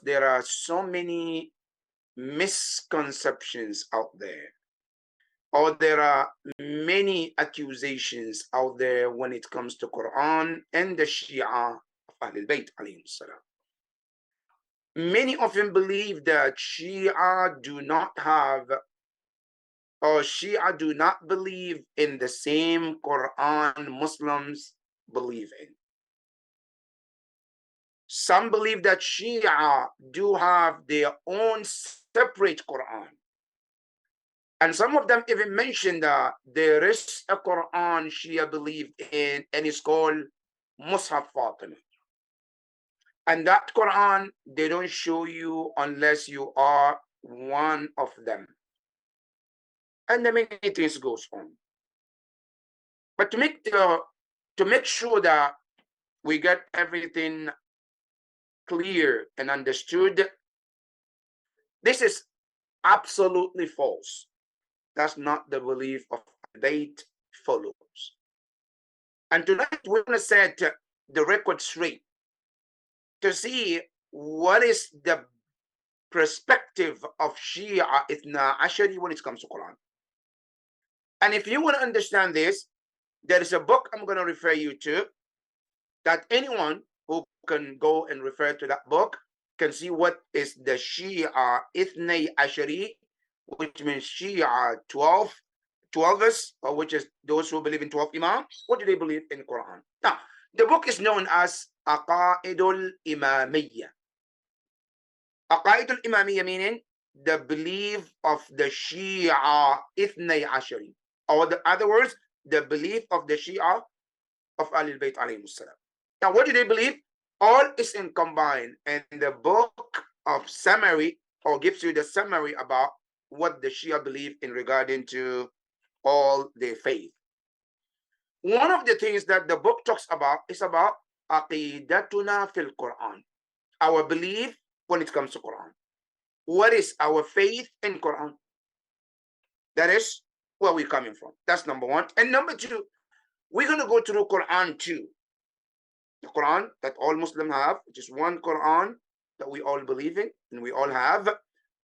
there are so many misconceptions out there, or there are many accusations out there when it comes to Quran and the Shia of Ahlul Bayt alayhim salam. Many often believe that Shia do not have, or Shia do not believe in the same Quran Muslims believe in. Some believe that Shia do have their own separate Quran. And some of them even mention that there is a Quran Shia believe in, and it's called Mus'haf Fatima. And that Quran, they don't show you unless you are one of them. And the many things goes on. But to make sure that we get everything clear and understood, this is absolutely false. That's not the belief of Bayt followers. And tonight we're going to set the record straight to see what is the perspective of Shia Ithna Ashari when it comes to Quran. And if you want to understand this, there is a book I'm going to refer you to, that anyone who can go and refer to that book can see what is the Shia Ithna Ashari, which means Shia 12ers, or which is those who believe in 12 Imams. What do they believe in Quran? Now, the book is known as Aqaidul Imamiyya. Aqaidul Imamiyya meaning the belief of the Shia Ithnay Ashari, or the other words, the belief of the Shia of Ahlul Bayt alayhim salam. Now, what do they believe? All is in combined, and the book of summary, or gives you the summary about what the Shia believe in regarding to all their faith. One of the things that the book talks about is about aqidatuna fil Quran, our belief when it comes to Quran. What is our faith in Quran? That is where we're coming from. That's number one. And number two, we're going to go through Quran too. The Quran that all Muslims have, which is one Quran that we all believe in and we all have.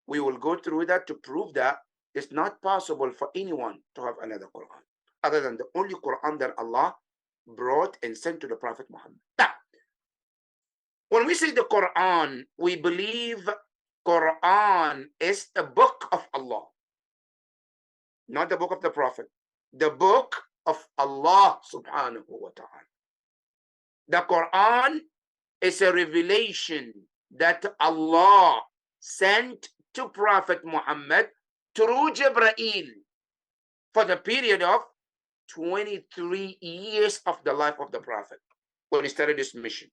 We will go through that to prove that it's not possible for anyone to have another Quran other than the only Quran that Allah brought and sent to the Prophet Muhammad. Now, when we say the Quran, we believe Quran is a book of Allah, not the book of the Prophet, the book of Allah subhanahu wa ta'ala. The Quran is a revelation that Allah sent to Prophet Muhammad through Jibreel for the period of 23 years of the life of the Prophet when he started this mission.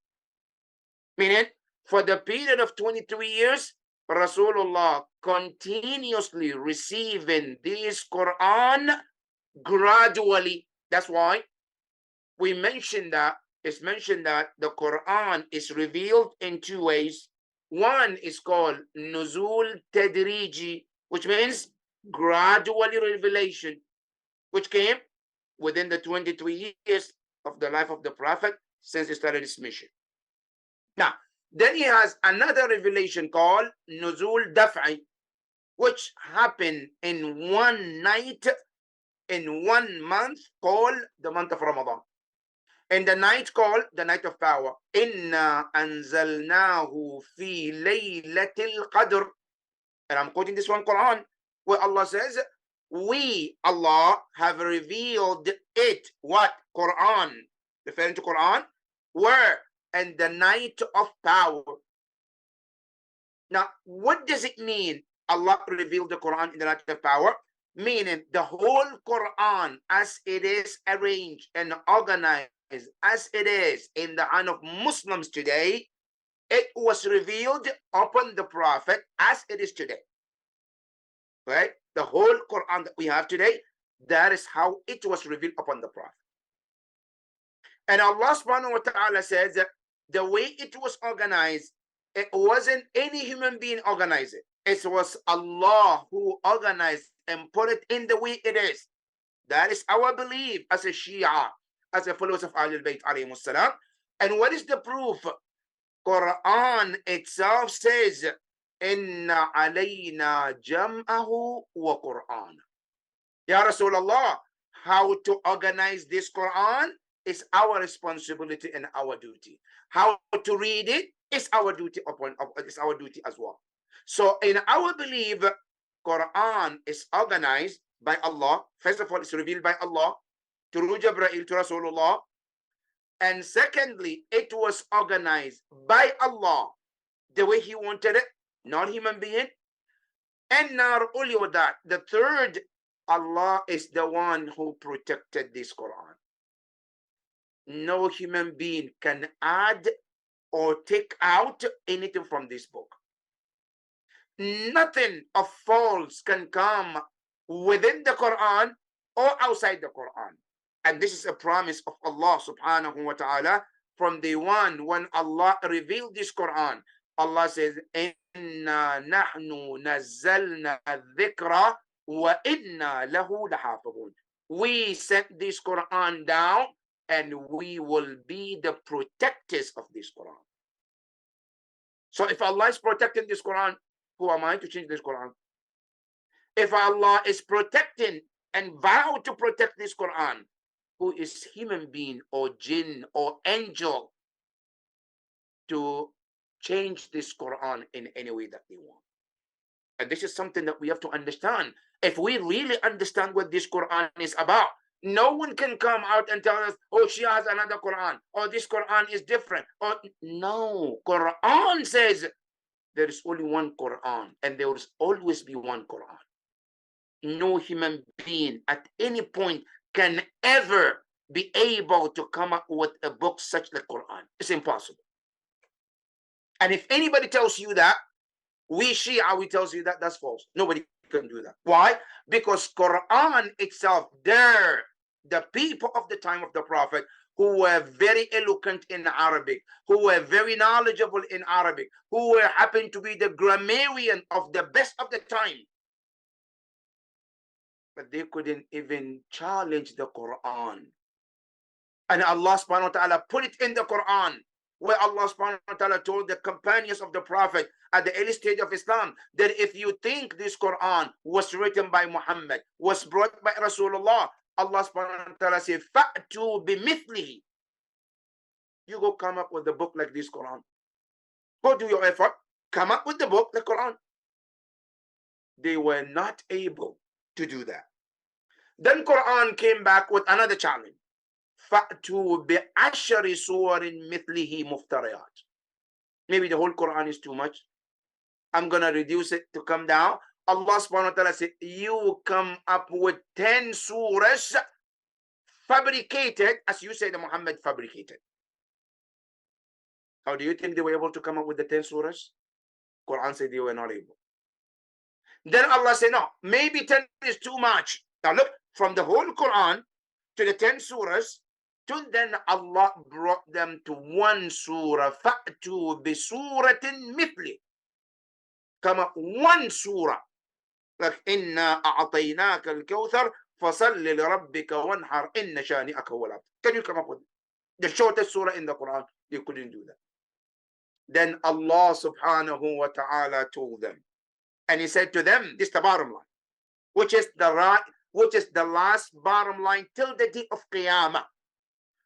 Meaning, for the period of 23 years, Rasulullah continuously receiving this Quran gradually. That's why we mentioned that it's mentioned that the Quran is revealed in two ways. One is called Nuzul Tadriji, which means gradually revelation, which came within the 23 years of the life of the Prophet since he started his mission. Now, then he has another revelation called Nuzul Daf'i, which happened in one night, in 1 month, called the month of Ramadan. And the night called the night of power. Inna anzalnahu fi laylatil qadr. And I'm quoting this one Quran, where Allah says, we, Allah, have revealed it. What? Quran. Referring to Quran. Where? And the night of power. Now, what does it mean? Allah revealed the Quran in the night of power, meaning the whole Quran as it is arranged and organized as it is in the hand of Muslims today, it was revealed upon the Prophet as it is today. Right? The whole Quran that we have today, that is how it was revealed upon the Prophet. And Allah subhanahu wa ta'ala says that the way it was organized, it wasn't any human being organized it. It was Allah who organized and put it in the way it is. That is our belief as a Shia, as a followers of Ahlul Bayt alayhim salam. And what is the proof? Qur'an itself says, Inna alayna jam'ahu wa Qur'an. Ya Rasulullah, how to organize this Quran is our responsibility and our duty. How to read it is our duty as well. So in our belief, Quran is organized by Allah. First of all, it's revealed by Allah through Jibreel to Rasulullah. And secondly, it was organized by Allah the way He wanted it, not human being. And not only with that, the third, Allah is the one who protected this Quran. No human being can add or take out anything from this book. Nothing of false can come within the Quran or outside the Quran. And this is a promise of Allah subhanahu wa ta'ala from the one when Allah revealed this Quran. Allah says, Inna nahnu nazzalna dhikra wa inna lahu lahafidhun. We sent this Quran down and we will be the protectors of this Quran. So if Allah is protecting this Quran, who am I to change this Quran? If Allah is protecting and vow to protect this Quran, who is human being or jinn or angel to change this Quran in any way that they want? And this is something that we have to understand. If we really understand what this Quran is about, no one can come out and tell us, oh, Shia has another Quran, or this Quran is different. Or no, Quran says there is only one Quran, and there will always be one Quran. No human being at any point can ever be able to come up with a book such like Quran. It's impossible. And if anybody tells you that, we Shia, we tells you that, that's false. Nobody can do that. Why? Because Quran itself, the people of the time of the Prophet who were very eloquent in Arabic, who were very knowledgeable in Arabic, who were happened to be the grammarian of the best of the time, but they couldn't even challenge the Quran. And Allah subhanahu wa ta'ala put it in the Quran, where Allah subhanahu wa ta'ala told the companions of the Prophet at the early stage of Islam that if you think this Quran was written by Muhammad, was brought by Rasulullah, Allah subhanahu wa ta'ala said, Fa'tu bimithlihi. You go come up with a book like this Quran. Go do your effort. Come up with the book, the Quran. They were not able to do that. Then Quran came back with another challenge. Fa'tu bi'ashari suwarin mithlihi muftariyat. Maybe the whole Quran is too much. I'm going to reduce it to come down. Allah subhanahu wa ta'ala said, you come up with 10 surahs fabricated, as you say, the Muhammad fabricated. How do you think they were able to come up with the 10 surahs? Quran said they were not able. Then Allah said, no, maybe 10 is too much. Now look, from the whole Quran to the 10 surahs, to then Allah brought them to one surah. Fa'tu bi suratin mithli. Come up one surah. Like, Inna a'ataynaka al-kawthar fasalli li rabbika wanhar inna shani'aka huwa al-abtar. Can you come up with the shortest surah in the Quran? You couldn't do that. Then Allah subhanahu wa ta'ala told them, and He said to them, this is the bottom line, which is the last bottom line till the day of Qiyamah.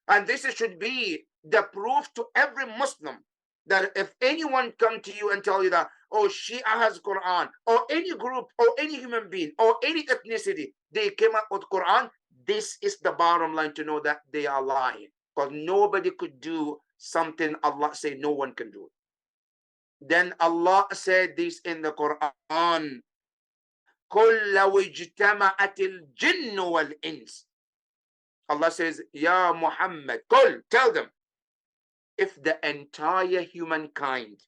And this should be the proof to every Muslim that if anyone come to you and tell you that, oh, Shia has Quran, or any group, or any human being, or any ethnicity, they came up with Quran, this is the bottom line to know that they are lying. Because nobody could do something Allah said no one can do. Then Allah said this in the Quran, قُلْ لَوْ اجْتَمَعَتِ الْجِنُّ وَالْإِنسِ. Allah says, Ya Muhammad, قُلْ, tell them, if the entire humankind,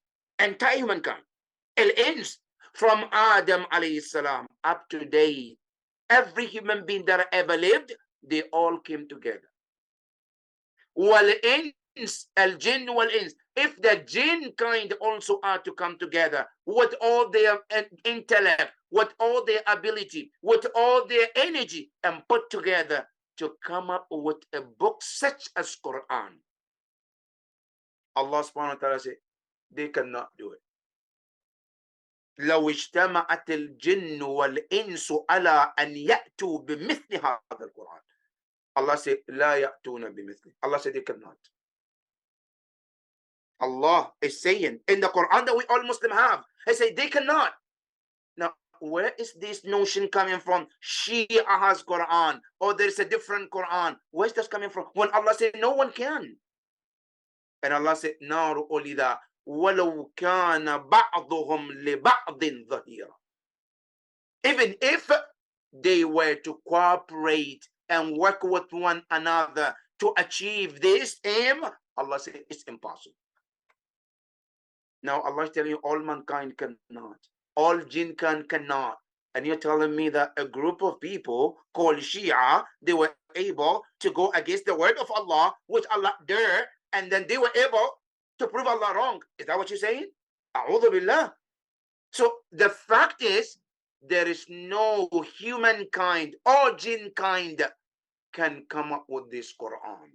al-ins, from Adam alayhi salam up to date, every human being that ever lived, they all came together. Wal-ins, al-jinn wal-ins, if the jinn kind also are to come together with all their intellect, with all their ability, with all their energy, and put together to come up with a book such as Quran. Allah subhanahu wa ta'ala said, They cannot do it. لو اجتمعت الجن والإنس على أن يأتوا بمثل هذا القرآن. Allah said, لا يأتون بمثله. Allah said they cannot. Allah is saying in the Quran that we all Muslims have, He said they cannot. Now, where is this notion coming from? Shia has Quran, or there's a different Quran. Where's this coming from? When Allah said no one can. And Allah said, نار أولئك ولو كان بعضهم لبعض ظهيرا. Even if they were to cooperate and work with one another to achieve this aim, Allah said it's impossible. Now Allah is telling you all mankind cannot, all jinn cannot, and you're telling me that a group of people called Shi'a, they were able to go against the word of Allah, which Allah dare, and then they were able to prove Allah wrong. Is that what you're saying? A'udhu billah. So the fact is, there is no humankind or jinn kind can come up with this Quran.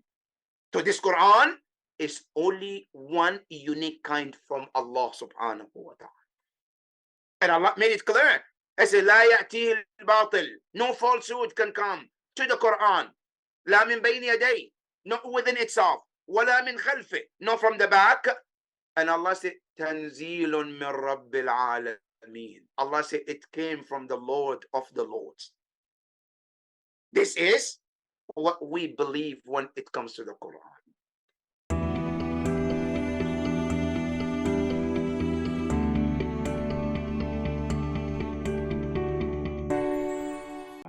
So this Quran is only one unique kind from Allah subhanahu wa ta'ala. And Allah made it clear. He said, لا يأتيه الباطل. No falsehood can come to the Quran. لا من بين يديه. Not within itself. ولا من خلفه. Not from the back. And Allah said, تنزيل من رب العالمين. Allah said, it came from the Lord of the Lords. This is what we believe when it comes to the Quran.